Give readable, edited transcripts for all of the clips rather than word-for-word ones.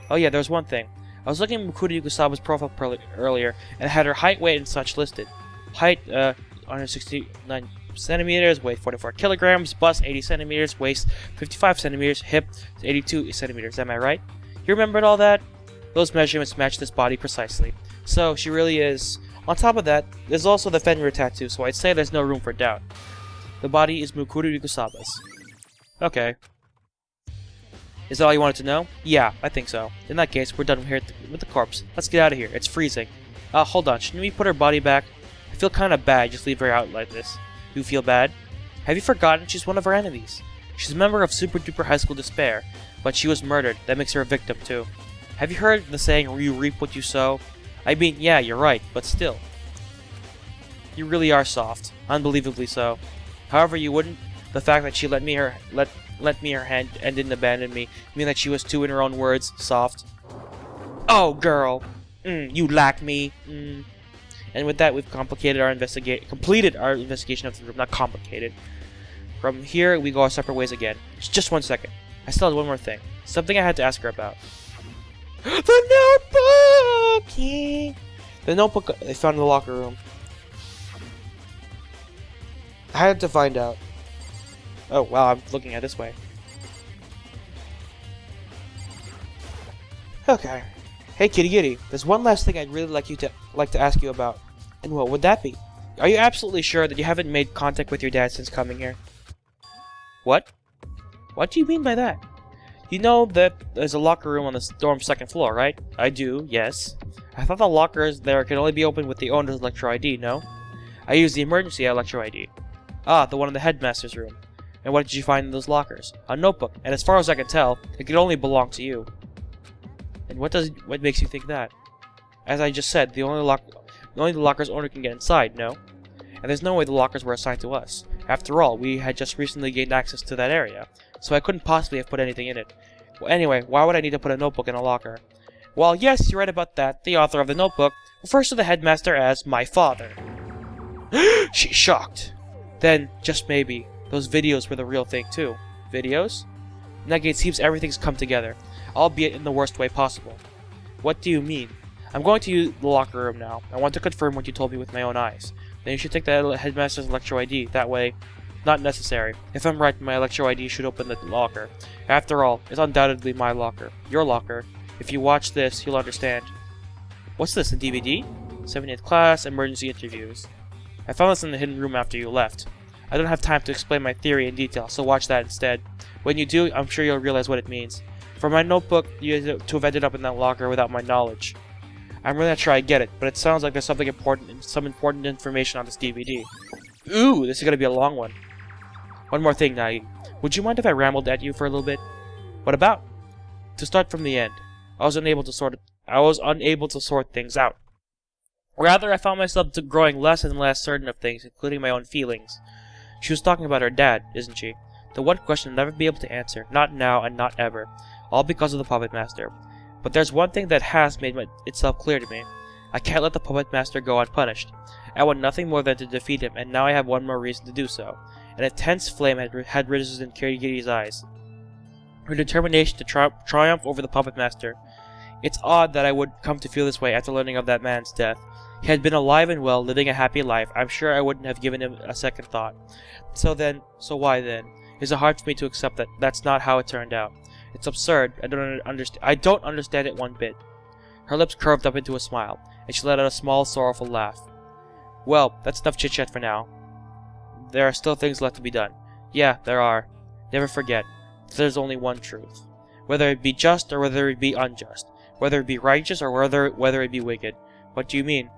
Oh yeah, there's one thing. I was looking at Mukuri Yukusawa's profile earlier, and had her height, weight, and such listed. Height, 169 centimeters, weight 44 kilograms, bust 80 centimeters, waist 55 centimeters, hip 82 centimeters. Am I right? You remembered all that? Those measurements match this body precisely. So, she really is. On top of that, there's also the Fenrir tattoo, so I'd say there's no room for doubt. The body is Mukuri Yukusawa's. Okay. Is that all you wanted to know? Yeah, I think so. In that case, we're done here with the corpse. Let's get out of here. It's freezing. Hold on. Shouldn't we put her body back? I feel kind of bad just leave her out like this. You feel bad? Have you forgotten she's one of our enemies? She's a member of Super Duper High School Despair, but she was murdered. That makes her a victim, too. Have you heard the saying, you reap what you sow? I mean, yeah, you're right, but still. You really are soft. Unbelievably so. However, you wouldn't. The fact that she let me her hand and didn't abandon me mean that she was too, in her own words, soft. Oh, girl! You lack me. And with that, we've completed our investigation of the room. Not complicated. From here, we go our separate ways again. Just 1 second. I still had one more thing. Something I had to ask her about. The notebook! The notebook they found in the locker room. I had to find out. Oh, wow, I'm looking at it this way. Okay. Hey, Kitty Kitty, there's one last thing I'd really like to ask you about. And what would that be? Are you absolutely sure that you haven't made contact with your dad since coming here? What? What do you mean by that? You know that there's a locker room on the dorm's second floor, right? I do, yes. I thought the lockers there could only be opened with the owner's Electro ID, no? I used the emergency Electro ID. Ah, the one in the headmaster's room. And what did you find in those lockers? A notebook, and as far as I can tell, it could only belong to you. And what makes you think that? As I just said, only the locker's owner can get inside, no? And there's no way the lockers were assigned to us. After all, we had just recently gained access to that area, so I couldn't possibly have put anything in it. Well, anyway, why would I need to put a notebook in a locker? Well, yes, you're right about that. The author of the notebook refers to the headmaster as my father. She's shocked. Then, just maybe, those videos were the real thing too. Videos? In that case, it seems everything's come together, albeit in the worst way possible. What do you mean? I'm going to use the locker room now. I want to confirm what you told me with my own eyes. Then you should take the headmaster's Electro ID. That way, not necessary. If I'm right, my Electro ID should open the locker. After all, it's undoubtedly my locker. Your locker. If you watch this, you'll understand. What's this, a DVD? 78th class, emergency interviews. I found this in the hidden room after you left. I don't have time to explain my theory in detail, so watch that instead. When you do, I'm sure you'll realize what it means. For my notebook, you to have ended up in that locker without my knowledge. I'm really not sure I get it, but it sounds like there's something important, some important information on this DVD. Ooh, this is gonna be a long one. One more thing, Nagi. Would you mind if I rambled at you for a little bit? What about? To start from the end, I was unable to sort things out. Rather, I found myself growing less and less certain of things, including my own feelings. She was talking about her dad, isn't she? The one question I'll never be able to answer, not now and not ever, all because of the Puppet Master. But there's one thing that has made itself clear to me. I can't let the Puppet Master go unpunished. I want nothing more than to defeat him, and now I have one more reason to do so. An intense flame had risen in Kirigiri's eyes. Her determination to triumph over the Puppet Master. It's odd that I would come to feel this way after learning of that man's death. He had been alive and well, living a happy life. I'm sure I wouldn't have given him a second thought. So why then? Is it hard for me to accept that that's not how it turned out? It's absurd. I don't understand it one bit. Her lips curved up into a smile, and she let out a small, sorrowful laugh. Well, that's enough chit-chat for now. There are still things left to be done. Yeah, there are. Never forget, there's only one truth. Whether it be just or whether it be unjust. Whether it be righteous or whether it be wicked. What do you mean?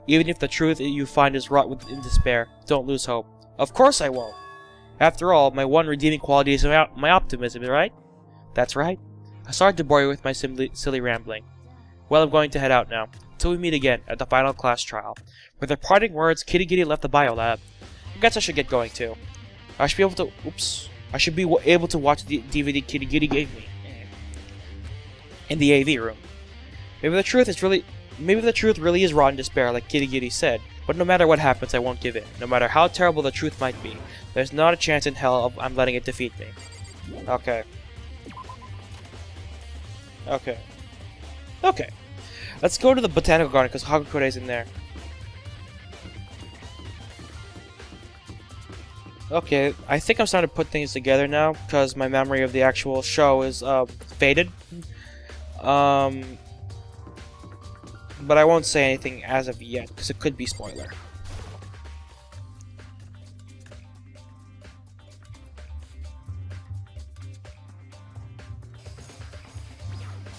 Even if the truth you find is wrought in despair, don't lose hope. Of course I won't! After all, my one redeeming quality is my optimism, right? That's right. I'm sorry to bore you with my silly rambling. Well, I'm going to head out now, until we meet again at the final class trial. With her parting words, Kitty Kitty left the biolab. I guess I should get going too. I should be able to watch the DVD Kitty Kitty gave me in the AV room. Maybe the truth really is raw in despair, like Kitty Kitty said. But no matter what happens, I won't give in. No matter how terrible the truth might be, there's not a chance in hell I'm letting it defeat me. Okay. Okay. Let's go to the botanical garden because Hakukore's in there. Okay, I think I'm starting to put things together now because my memory of the actual show is faded. But I won't say anything as of yet because it could be spoiler.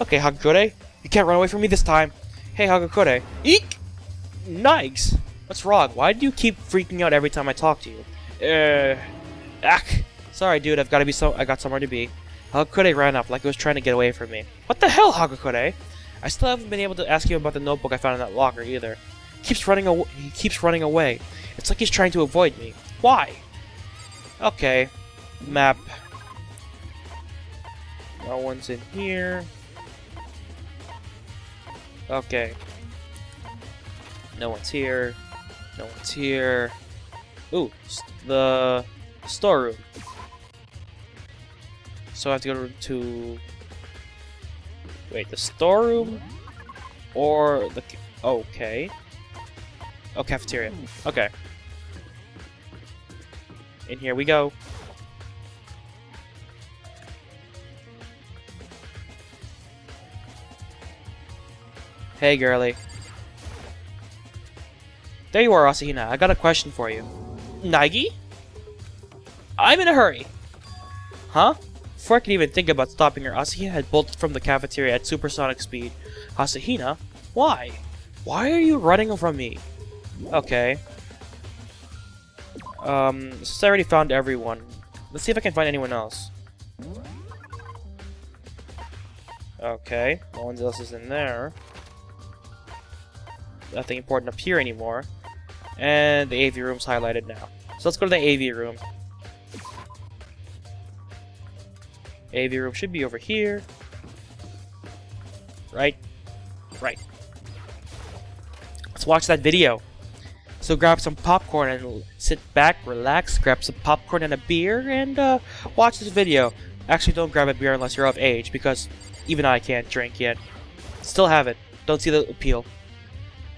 Okay, Hagakure, you can't run away from me this time. Hey, Hagakure. Eek! Nice! What's wrong? Why do you keep freaking out every time I talk to you? Sorry, dude, I got somewhere to be. Hagakure ran up like he was trying to get away from me. What the hell, Hagakure? I still haven't been able to ask you about the notebook I found in that locker either. He keeps running away. It's like he's trying to avoid me. Why? Okay. Map. No one's in here. Okay. No one's here. No one's here. Ooh, the storeroom. So I have to go to... Wait, the storeroom? Or the... Okay. Oh, cafeteria. Okay. In here we go. Hey, girly. There you are, Asahina. I got a question for you. Nagi? I'm in a hurry. Huh? Before I could even think about stopping her, Asahina had bolted from the cafeteria at supersonic speed. Asahina? Why? Why are you running from me? Okay. Since I already found everyone, let's see if I can find anyone else. Okay, no one else is in there. Nothing important up here anymore. And the AV room's highlighted now. So let's go to the AV room. AV room should be over here. Right? Right. Let's watch that video. So grab some popcorn and sit back, relax, grab some popcorn and a beer, and watch this video. Actually, don't grab a beer unless you're of age, because even I can't drink yet. Still have it. Don't see the appeal.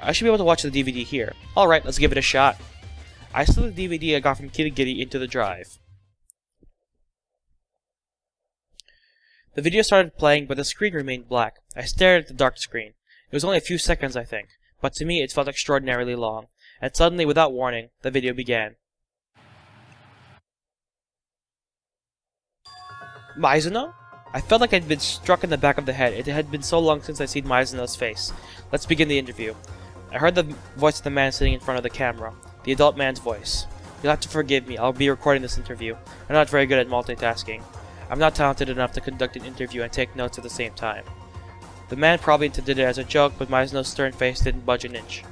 I should be able to watch the DVD here. Alright, let's give it a shot. I slid the DVD I got from Kirigiri into the drive. The video started playing, but the screen remained black. I stared at the dark screen. It was only a few seconds, I think, but to me it felt extraordinarily long. And suddenly, without warning, the video began. Mizuno? I felt like I'd been struck in the back of the head. It had been so long since I'd seen Mizuno's face. Let's begin the interview. I heard the voice of the man sitting in front of the camera. The adult man's voice. You'll have to forgive me, I'll be recording this interview. I'm not very good at multitasking. I'm not talented enough to conduct an interview and take notes at the same time. The man probably intended it as a joke, but Mizuno's stern face didn't budge an inch.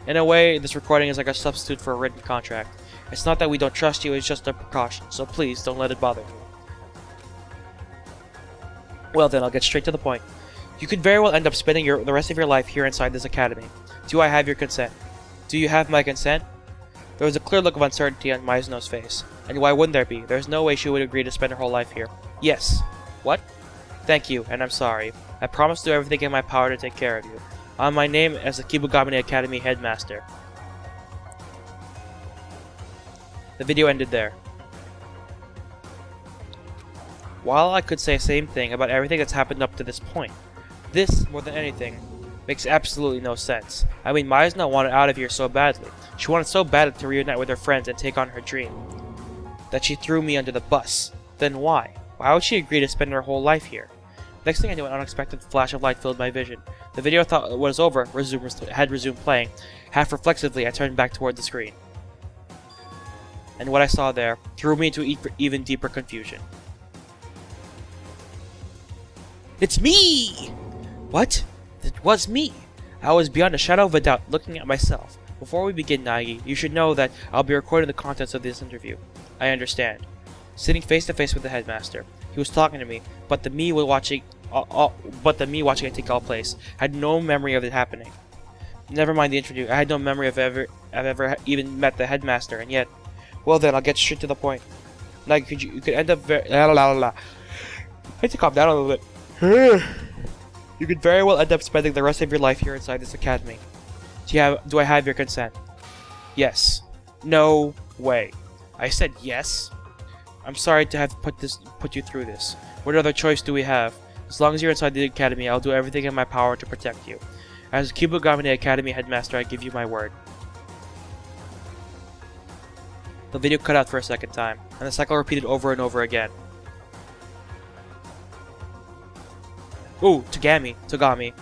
In a way, this recording is like a substitute for a written contract. It's not that we don't trust you, it's just a precaution, so please don't let it bother you. Well then, I'll get straight to the point. You could very well end up spending the rest of your life here inside this academy. Do I have your consent? Do you have my consent? There was a clear look of uncertainty on Mizuno's face. And why wouldn't there be? There's no way she would agree to spend her whole life here. Yes. What? Thank you, and I'm sorry. I promise to do everything in my power to take care of you. On my name as the Kibugamine Academy headmaster. The video ended there. While I could say the same thing about everything that's happened up to this point, this, more than anything, makes absolutely no sense. I mean, Mizuno wanted out of here so badly. She wanted so badly to reunite with her friends and take on her dream, that she threw me under the bus. Then why? Why would she agree to spend her whole life here? Next thing I knew, an unexpected flash of light filled my vision. The video I thought was over had resumed playing. Half reflexively, I turned back toward the screen. And what I saw there threw me into even deeper confusion. It's me! What? It was me! I was beyond a shadow of a doubt looking at myself. Before we begin, Nagi, you should know that I'll be recording the contents of this interview. I understand. Sitting face to face with the headmaster, he was talking to me, but the me watching it take all place. I had no memory of it happening. Never mind the interview. I had no memory of ever even met the headmaster, and yet, well then, I'll get straight to the point. Nagi, you could end up very I need to calm down a little bit. You could very well end up spending the rest of your life here inside this academy. Do I have your consent? Yes. No way. I said yes. I'm sorry to have put you through this. What other choice do we have? As long as you're inside the academy, I'll do everything in my power to protect you. As Kibugami Academy headmaster, I give you my word. The video cut out for a second time, and the cycle repeated over and over again. Ooh, Togami.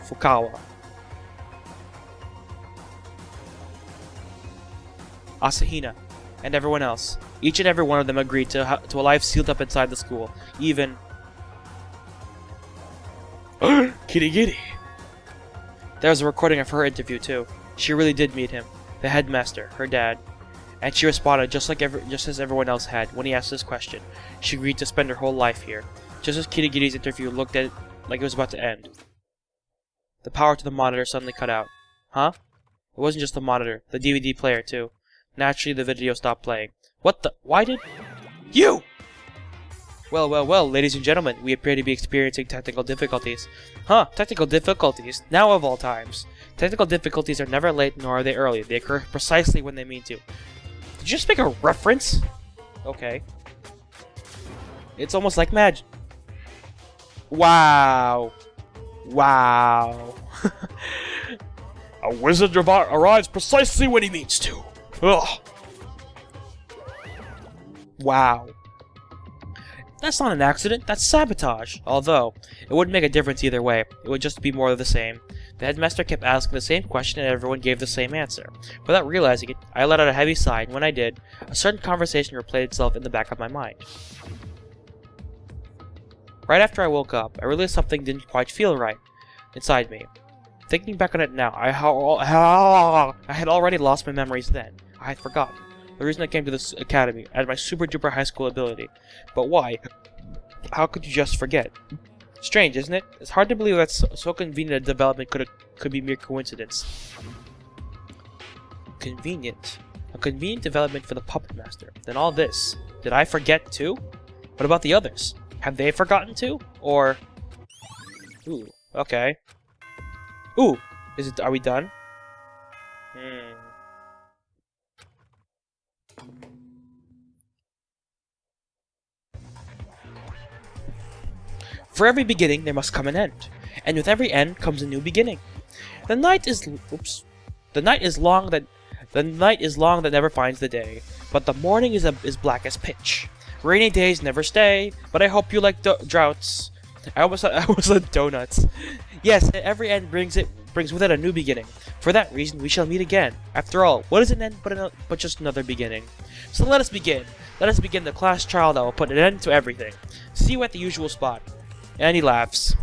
Fukawa. Asahina, and everyone else. Each and every one of them agreed to a life sealed up inside the school. Even... Kirigiri! There was a recording of her interview too. She really did meet him, the headmaster, her dad. And she responded just as everyone else had when he asked this question. She agreed to spend her whole life here, just as Kirigiri's interview looked at it like it was about to end. The power to the monitor suddenly cut out. Huh? It wasn't just the monitor, the DVD player too. Naturally, the video stopped playing. What the? Why did... You! Well, ladies and gentlemen, we appear to be experiencing technical difficulties. Huh, technical difficulties? Now of all times. Technical difficulties are never late nor are they early. They occur precisely when they mean to. Did you just make a reference? Okay. It's almost like magic. Wow. Wow. A wizard arrives precisely when he means to. Ugh. Wow. That's not an accident, that's sabotage. Although, it wouldn't make a difference either way. It would just be more of the same. The headmaster kept asking the same question and everyone gave the same answer. Without realizing it, I let out a heavy sigh, and when I did, a certain conversation replayed itself in the back of my mind. Right after I woke up, I realized something didn't quite feel right inside me. Thinking back on it now, I had already lost my memories then. I had forgotten the reason I came to this academy, as my super duper high school ability. But why? How could you just forget? Strange, isn't it? It's hard to believe that so convenient a development could be mere coincidence. Convenient. A convenient development for the Puppet Master. Then all this. Did I forget too? What about the others? Have they forgotten too? Or... Ooh, okay. Ooh, are we done? For every beginning, there must come an end, and with every end comes a new beginning. The night is long that never finds the day, but the morning is black as pitch. Rainy days never stay, but I hope you like droughts. I almost said donuts. Yes, every end brings with it a new beginning. For that reason, we shall meet again. After all, what is an end but just another beginning? So let us begin. Let us begin the class trial that will put an end to everything. See you at the usual spot. And he laughs.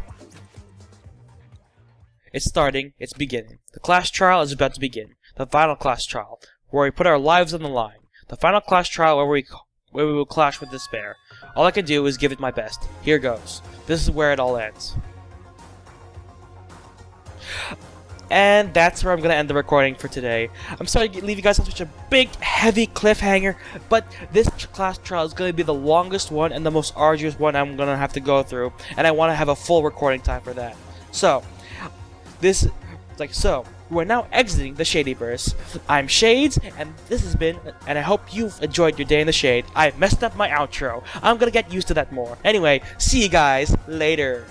It's starting. It's beginning. The class trial is about to begin. The final class trial, where we put our lives on the line. The final class trial where we will clash with despair. All I can do is give it my best. Here goes. This is where it all ends. And that's where I'm going to end the recording for today. I'm sorry to leave you guys on such a big, heavy cliffhanger, but this class trial is going to be the longest one and the most arduous one I'm going to have to go through, and I want to have a full recording time for that. So, we're now exiting the Shadyverse. I'm Shades, and this has been, and I hope you've enjoyed your day in the shade. I messed up my outro. I'm going to get used to that more. Anyway, see you guys later.